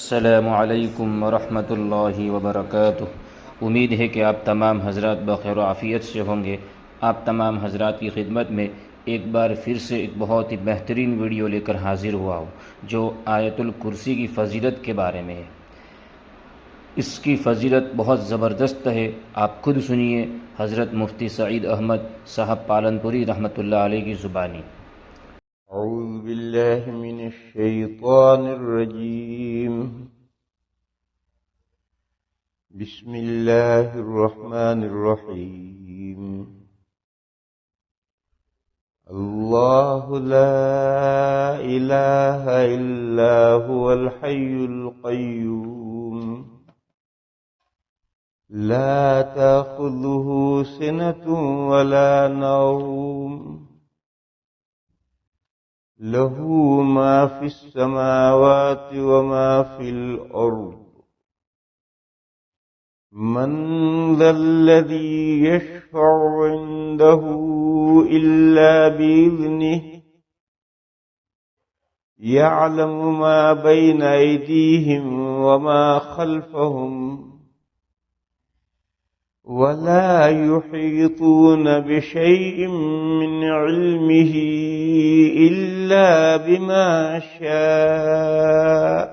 السلام علیکم ورحمۃ اللہ وبرکاتہ۔ امید ہے کہ آپ تمام حضرات بخیر و عافیت سے ہوں گے۔ آپ تمام حضرات کی خدمت میں ایک بار پھر سے ایک بہت ہی بہترین ویڈیو لے کر حاضر ہوا ہوں، جو آیت الکرسی کی فضیلت کے بارے میں ہے۔ اس کی فضیلت بہت زبردست ہے، آپ خود سنیے حضرت مفتی سعید احمد صاحب پالنپوری رحمۃ اللہ علیہ کی زبانی۔ اعوذ باللہ من الشیطان الرجیم، بسم اللہ الرحمن الرحیم۔ اللہ لا الہ الا هو الحی القیوم، لا تأخذه سنة ولا نوم، له ما في السماوات وما في الأرض، من ذا الذي يشفع عنده إلا بإذنه، يعلم ما بين أيديهم وما خلفهم، ولا يحيطون بشيء من علمه إلا بما شاء،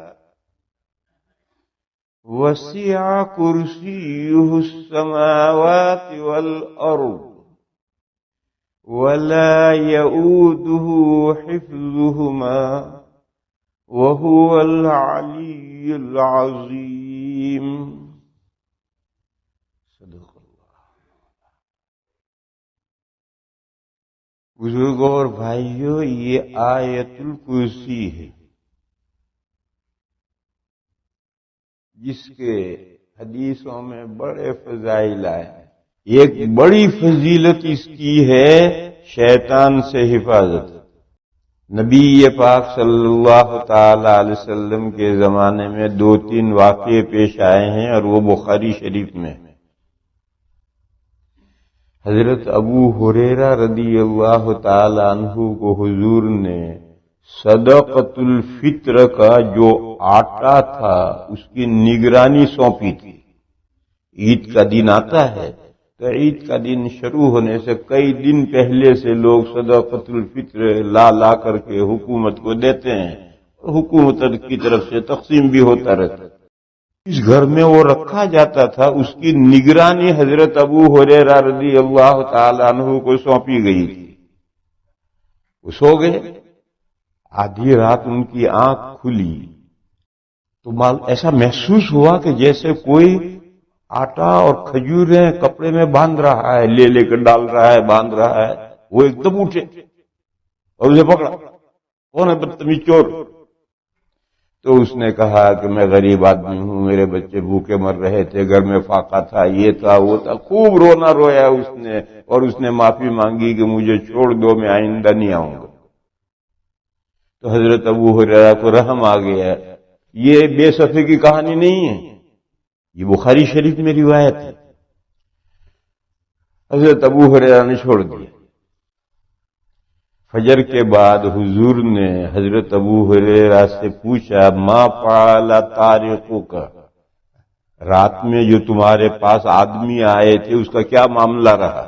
وسع كرسيه السماوات والأرض، ولا يؤوده حفظهما، وهو العلي العظيم۔ بزرگوں اور بھائیوں، یہ آیت الکرسی ہے جس کے حدیثوں میں بڑے فضائل آئے ہیں۔ ایک بڑی فضیلت اس کی ہے شیطان سے حفاظت۔ نبی پاک صلی اللہ تعالی علیہ وسلم کے زمانے میں 2-3 واقعے پیش آئے ہیں، اور وہ بخاری شریف میں۔ حضرت ابو ہریرہ رضی اللہ تعالی عنہ کو حضور نے صدقۃ الفطر کا جو آٹا تھا اس کی نگرانی سونپی تھی۔ عید کا دن آتا ہے تو عید کا دن شروع ہونے سے کئی دن پہلے سے لوگ صدقۃ الفطر لا کر کے حکومت کو دیتے ہیں، اور حکومت کی طرف سے تقسیم بھی ہوتا رہتا ہے۔ اس گھر میں وہ رکھا جاتا تھا، اس کی نگرانی حضرت ابو ہریرہ رضی اللہ تعالی عنہ کو سونپی گئی تھی۔ وہ سو گئے، آدھی رات ان کی آنکھ کھلی تو ایسا محسوس ہوا کہ جیسے کوئی آٹا اور کھجوریں کپڑے میں باندھ رہا ہے، لے کر ڈال رہا ہے، باندھ رہا ہے۔ وہ ایک دم اٹھے اور اسے پکڑا، کون ہے بدتمیز چور؟ تو اس نے کہا کہ میں غریب آدمی ہوں، میرے بچے بھوکے مر رہے تھے، گھر میں فاقہ تھا، یہ تھا وہ تھا۔ خوب رونا رویا اس نے، اور اس نے معافی مانگی کہ مجھے چھوڑ دو، میں آئندہ نہیں آؤں گا۔ تو حضرت ابو ہریرہ کو رحم آ گیا۔ یہ بے صفی کی کہانی نہیں ہے، یہ بخاری شریف میں روایت ہے۔ حضرت ابو ہریرہ نے چھوڑ دیا۔ فجر کے بعد حضور نے حضرت ابو ہریرہ سے پوچھا، ما فعل طارقک، رات میں جو تمہارے پاس آدمی آئے تھے اس کا کیا معاملہ رہا؟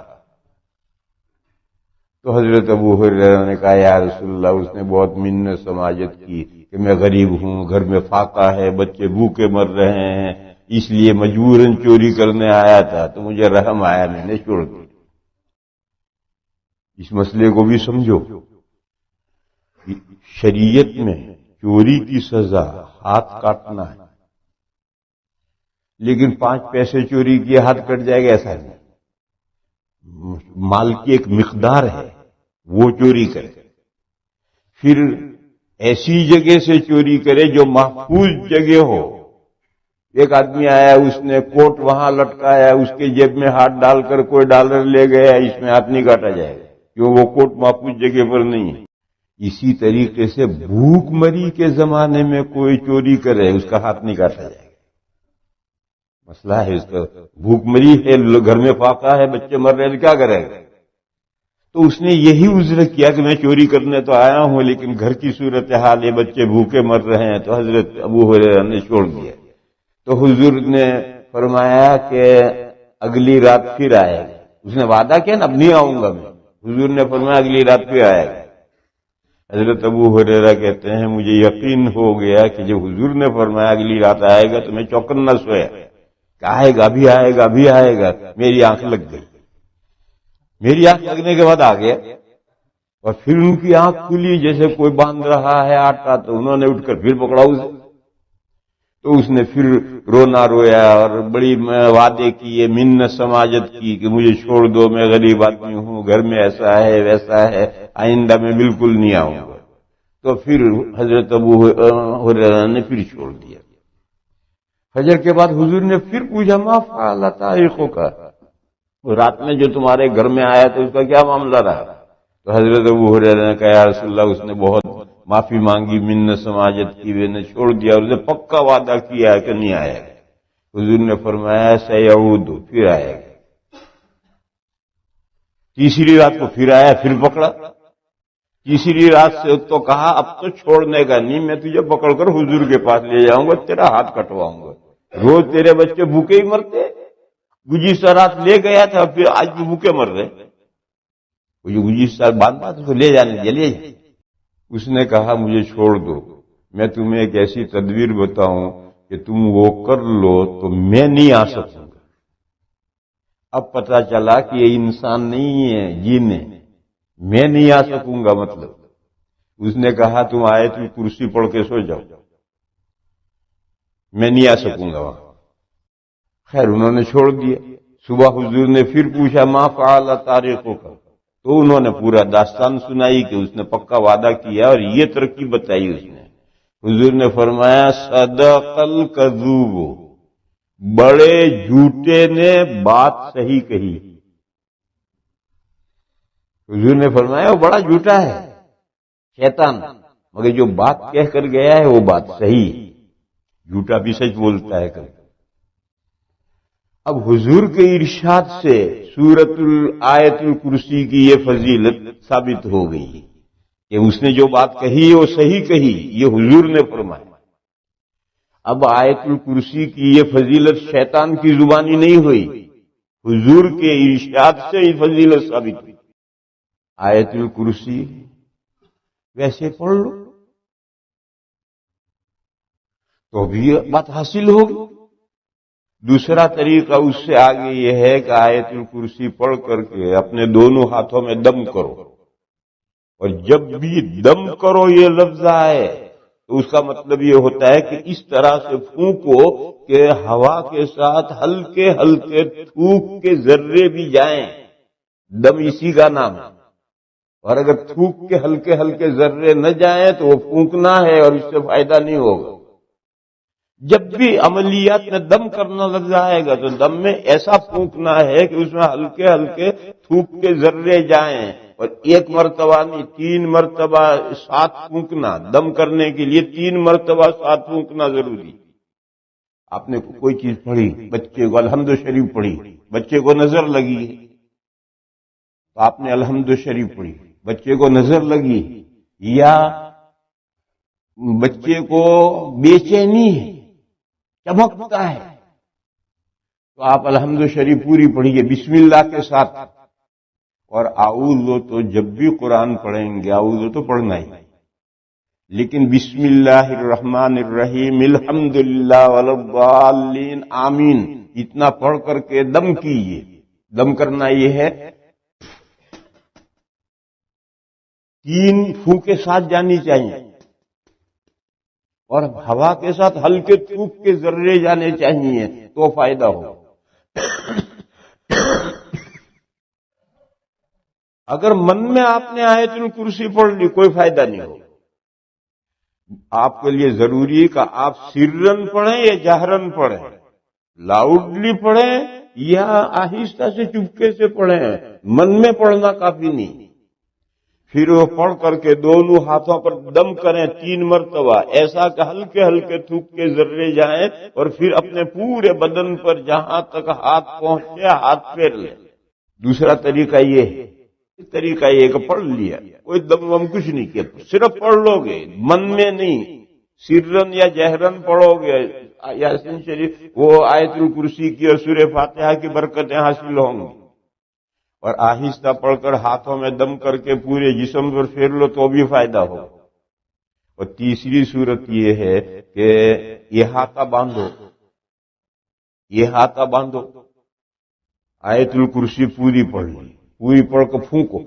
تو حضرت ابو ہریرہ نے کہا، یا رسول اللہ، اس نے بہت منت سماجت کی کہ میں غریب ہوں، گھر میں فاقہ ہے، بچے بھوکے مر رہے ہیں، اس لیے مجبوراً چوری کرنے آیا تھا، تو مجھے رحم آیا، میں نے چھوڑ دی۔ اس مسئلے کو بھی سمجھو، شریعت میں چوری کی سزا ہاتھ کاٹنا ہے، لیکن 5 پیسے چوری کیے ہاتھ کٹ جائے گا ایسا نہیں۔ مال کی ایک مقدار ہے، وہ چوری کرے، پھر ایسی جگہ سے چوری کرے جو محفوظ جگہ ہو۔ ایک آدمی آیا، اس نے کوٹ وہاں لٹکایا، اس کے جیب میں ہاتھ ڈال کر کوئی ڈالر لے گیا، اس میں ہاتھ نہیں کاٹا جائے گا، کیوں وہ کوٹ محفوظ جگہ پر نہیں ہے۔ اسی طریقے سے بھوک مری کے زمانے میں کوئی چوری کرے، اس کا ہاتھ نہیں کاٹا جائے گا۔ مسئلہ ہے اس کا، بھوک مری ہے، گھر میں فاقہ ہے، بچے مر رہے ہیں، کیا کرے گا؟ تو اس نے یہی عذر کیا کہ میں چوری کرنے تو آیا ہوں لیکن گھر کی صورتحال یہ بچے بھوکے مر رہے ہیں، تو حضرت ابو ہریرہ نے چھوڑ دیا۔ تو حضور نے فرمایا کہ اگلی رات پھر آئے گا۔ اس نے وعدہ کیا نا اب نہیں آؤں گا میں، حضور نے فرمایا اگلی رات پھر آئے گا۔ حضرت ابو ہریرہ کہتے ہیں مجھے یقین ہو گیا کہ جب حضور نے فرمایا اگلی رات آئے گا تو میں چوکن نہ سویا کہ آئے گا ابھی آئے گا ابھی آئے گا، میری آنکھ لگ گئی۔ میری آنکھ لگنے کے بعد آ گیا، اور پھر ان کی آنکھ کھلی جیسے کوئی باندھ رہا ہے آٹا، تو انہوں نے اٹھ کر پھر پکڑا اسے۔ تو اس نے پھر رونا رویا اور بڑی وعدے کیے، منت سماجت کی کہ مجھے چھوڑ دو، میں غریب آدمی ہوں، گھر میں ایسا ہے ویسا ہے، آئندہ میں بالکل نہیں آؤں گا۔ تو پھر حضرت ابو ہریرہ نے پھر چھوڑ دیا۔ فجر کے بعد حضور نے پھر پوچھا ما فعل طارقک، رات میں جو تمہارے گھر میں آیا تو اس کا کیا معاملہ رہا؟ تو حضرت ابو ہریرہ نے کہا یا رسول اللہ اس نے بہت معافی مانگی، منت سماجت کی، میں نے چھوڑ دیا، اور اسے پکا وعدہ کیا کہ نہیں آئے گا۔ حضور نے فرمایا سیعود، پھر آئے گا۔ تیسری رات کو پھر آیا، پھر پکڑا۔ تیسری رات سے تو کہا اب تو چھوڑنے کا نہیں، میں تجھے پکڑ کر حضور کے پاس لے جاؤں گا، تیرا ہاتھ کٹواؤں گا، روز تیرے بچے بھوکے ہی مرتے، گزشتہ رات لے گیا تھا پھر آج بھی بھوکے مر رہے، وہ جو گزشتہ باندھا تھا تو لے جانے دیا، لے جائے۔ اس نے کہا مجھے چھوڑ دو، میں تمہیں ایک ایسی تدبیر بتاؤں کہ تم وہ کر لو تو میں نہیں آ سکوں گا۔ اب پتہ چلا کہ یہ انسان نہیں ہے، جن ہے، میں نہیں آ سکوں گا مطلب۔ اس نے کہا تم آیت الکرسی پڑھ کے سو جاؤ، میں نہیں آ سکوں گا وہاں۔ خیر انہوں نے چھوڑ دیا۔ صبح حضور نے پھر پوچھا ما فعل طارقک، تو انہوں نے پورا داستان سنائی کہ اس نے پکا وعدہ کیا اور یہ ترکیب بتائی اس نے۔ حضور نے فرمایا صدق الکذوب، بڑے جھوٹے نے بات صحیح کہی۔ حضور نے فرمایا وہ بڑا جھوٹا ہے شیطان، مگر جو بات کہہ کر گیا ہے وہ بات صحیح، جھوٹا بھی سچ بولتا ہے کبھی۔ اب حضور کے ارشاد سے سورۃ آیت الکرسی کی یہ فضیلت ثابت ہو گئی کہ اس نے جو بات کہی وہ صحیح کہی، یہ حضور نے فرمایا۔ اب آیت الکرسی کی یہ فضیلت شیطان کی زبانی نہیں ہوئی، حضور کے ارشاد سے یہ فضیلت ثابت ہوئی۔ آیت الکرسی ویسے پڑھ لو تو بھی بات حاصل ہوگی۔ دوسرا طریقہ اس سے آگے یہ ہے کہ آیت الکرسی پڑھ کر کے اپنے دونوں ہاتھوں میں دم کرو، اور جب بھی دم کرو یہ لفظ آئے تو اس کا مطلب یہ ہوتا ہے کہ اس طرح سے پھونکو کہ ہوا کے ساتھ ہلکے ہلکے تھوک کے ذرے بھی جائیں، دم اسی کا نام ہے۔ اور اگر تھوک کے ہلکے ہلکے ذرے نہ جائیں تو وہ پھونکنا ہے اور اس سے فائدہ نہیں ہوگا۔ جب بھی عملیات میں دم کرنا لفظ آئے گا تو دم میں ایسا پھونکنا ہے کہ اس میں ہلکے ہلکے تھوک کے ذرے جائیں، اور ایک مرتبہ نہیں 3 مرتبہ ساتھ پھونکنا، دم کرنے کے لیے 3 مرتبہ ساتھ پھونکنا ضروری۔ آپ نے کوئی چیز پڑھی، بچے کو الحمد شریف پڑھی، بچے کو نظر لگی تو آپ نے الحمد شریف پڑھی، بچے کو نظر لگی، یا بچے کو بے چینی ہے، چمکتا ہے، تو آپ الحمد شریف پوری پڑھیے بسم اللہ کے ساتھ۔ اور اعوذ تو جب بھی قرآن پڑھیں گے اعوذ تو پڑھنا ہی، لیکن بسم اللہ الرحمن الرحیم الحمدللہ والضالین آمین اتنا پڑھ کر کے دم کیجیے۔ دم کرنا یہ ہے 3 پھونکے ساتھ جانی چاہیے، اور ہوا کے ساتھ ہلکے تھوک کے ذرے جانے چاہیے تو فائدہ ہو۔ اگر من میں آپ نے آیت الکرسی پڑھ لی کوئی فائدہ نہیں ہو۔ آپ کے لیے ضروری ہے کہ آپ سرن پڑھیں یا جہرن پڑھیں، لاؤڈلی پڑھیں یا آہستہ سے چپکے سے پڑھیں، من میں پڑھنا کافی نہیں۔ پھر وہ پڑھ کر کے دونوں ہاتھوں پر دم کریں 3 مرتبہ، ایسا کہ ہلکے ہلکے تھوک کے ذرے جائیں، اور پھر اپنے پورے بدن پر جہاں تک ہاتھ پہنچے ہاتھ پھیر لیں۔ دوسرا طریقہ یہ ہے طریقہ ایک پڑھ لیا، کوئی دم وم کچھ نہیں کیا، صرف پڑھ لو گے، من میں نہیں، سرن یا جہرن پڑھو گے، یاسین شریف وہ آیت الکرسی کی اور سورہ فاتحہ کی برکتیں حاصل ہوں گی، اور آہستہ پڑھ کر ہاتھوں میں دم کر کے پورے جسم پر پھیر لو تو بھی فائدہ ہو۔ اور تیسری صورت یہ ہے کہ احاطہ باندھو، احاطہ باندھو، آیت الکرسی پوری پڑھ لی، پوری پڑھ کر پھونکو،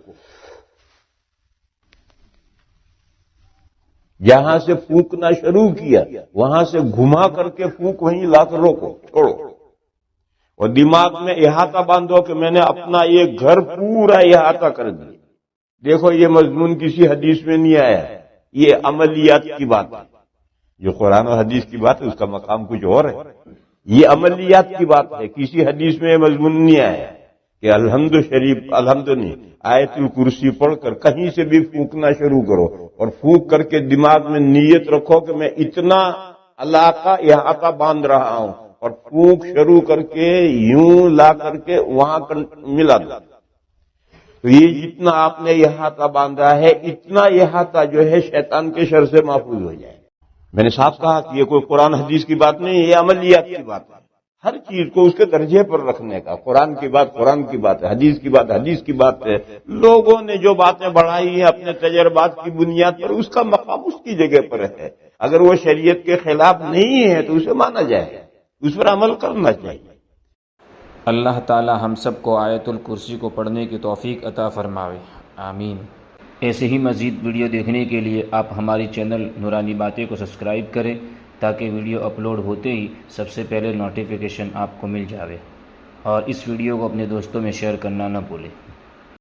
جہاں سے پھونکنا شروع کیا وہاں سے گھما کر کے پھونک وہیں لا کر روکو، چھوڑو، اور دماغ میں احاطہ باندھو کہ میں نے اپنا یہ گھر پورا احاطہ کر دیا۔ دیکھو یہ مضمون کسی حدیث میں نہیں آیا، یہ عملیات کی بات ہے، جو قرآن و حدیث کی بات ہے اس کا مقام کچھ اور ہے، یہ عملیات کی بات ہے، کسی حدیث میں یہ مضمون نہیں آیا کہ الحمد شریف، الحمد نہیں، آیت الکرسی پڑھ کر کہیں سے بھی پھونکنا شروع کرو، اور پھونک کر کے دماغ میں نیت رکھو کہ میں اتنا علاقہ احاطہ باندھ رہا ہوں، اور پھونک شروع کر کے یوں لا کر کے وہاں ملا دو۔ تو یہ جتنا آپ نے احاطہ باندھا ہے اتنا احاطہ جو ہے شیطان کے شر سے محفوظ ہو جائے۔ میں نے صاف کہا کہ یہ کوئی قرآن حدیث کی بات نہیں، یہ عملیات کی بات ہے، ہر چیز کو اس کے درجے پر رکھنے کا، قرآن کی بات قرآن کی بات ہے، حدیث کی بات حدیث کی بات ہے، لوگوں نے جو باتیں بڑھائی ہیں اپنے تجربات کی بنیاد پر اس کا مقام اس کی جگہ پر ہے، اگر وہ شریعت کے خلاف نہیں ہے تو اسے مانا جائے، اس پر عمل کرنا چاہیے۔ اللہ تعالی ہم سب کو آیت الکرسی کو پڑھنے کی توفیق عطا فرماوے، آمین۔ ایسے ہی مزید ویڈیو دیکھنے کے لیے آپ ہماری چینل نورانی باتیں کو سبسکرائب کریں تاکہ ویڈیو اپلوڈ ہوتے ہی سب سے پہلے نوٹیفیکیشن آپ کو مل جاوے، اور اس ویڈیو کو اپنے دوستوں میں شیئر کرنا نہ بھولیں۔